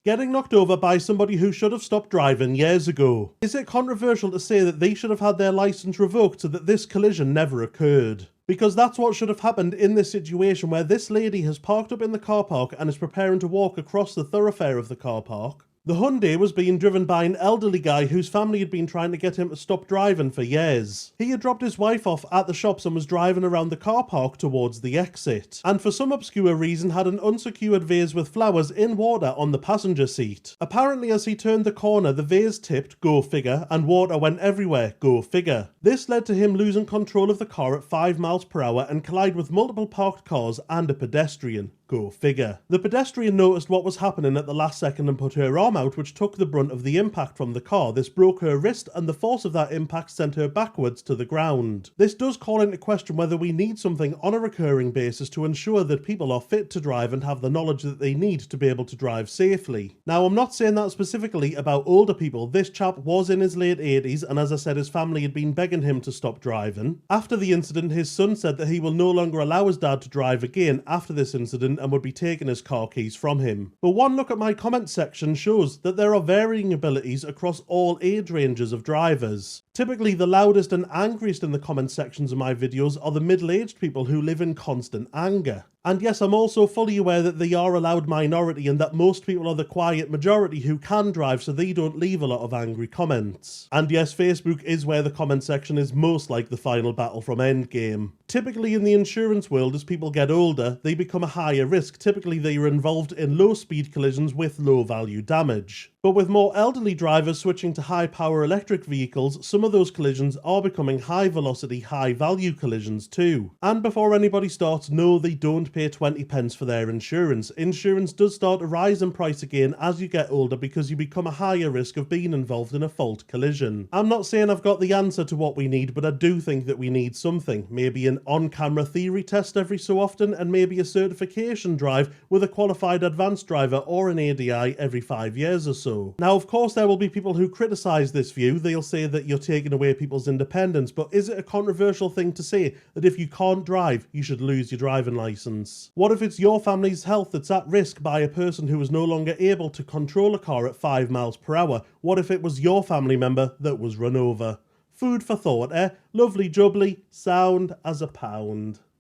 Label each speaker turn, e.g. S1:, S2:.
S1: Getting knocked over by somebody who should have stopped driving years ago. Is it controversial to say that they should have had their licence revoked so that this collision never occurred? Because that's what should have happened in this situation where this lady has parked up in the car park and is preparing to walk across the thoroughfare of the car park. The Hyundai was being driven by an elderly guy whose family had been trying to get him to stop driving for years. He had dropped his wife off at the shops and was driving around the car park towards the exit, and for some obscure reason had an unsecured vase with flowers in water on the passenger seat. Apparently as he turned the corner, the vase tipped, go figure, and water went everywhere, go figure. This led to him losing control of the car at 5 miles per hour and collide with multiple parked cars and a pedestrian. Go figure. The pedestrian noticed what was happening at the last second and put her arm out, which took the brunt of the impact from the car. This broke her wrist and the force of that impact sent her backwards to the ground. This does call into question whether we need something on a recurring basis to ensure that people are fit to drive and have the knowledge that they need to be able to drive safely. Now, I'm not saying that specifically about older people. This chap was in his late 80s and as I said, his family had been begging him to stop driving. After the incident, his son said that he will no longer allow his dad to drive again after this incident and would be taking his car keys from him. But one look at my comment section shows that there are varying abilities across all age ranges of drivers. Typically, the loudest and angriest in the comment sections of my videos are the middle-aged people who live in constant anger. And yes, I'm also fully aware that they are a loud minority and that most people are the quiet majority who can drive, so they don't leave a lot of angry comments. And yes, Facebook is where the comment section is most like the final battle from Endgame. Typically in the insurance world, as people get older, they become a higher risk. Typically they are involved in low-speed collisions with low-value damage. But with more elderly drivers switching to high-power electric vehicles, some of those collisions are becoming high-velocity, high-value collisions too. And before anybody starts, no, they don't pay 20 pence for their insurance. Insurance does start to rise in price again as you get older because you become a higher risk of being involved in a fault collision. I'm not saying I've got the answer to what we need, but I do think that we need something. Maybe an on-camera theory test every so often, and maybe a certification drive with a qualified advanced driver or an ADI every 5 years or so. Now, of course, there will be people who criticise this view. They'll say that you're taking away people's independence, but is it a controversial thing to say that if you can't drive, you should lose your driving licence? What if it's your family's health that's at risk by a person who is no longer able to control a car at 5 miles per hour? What if it was your family member that was run over? Food for thought, eh? Lovely jubbly, sound as a pound.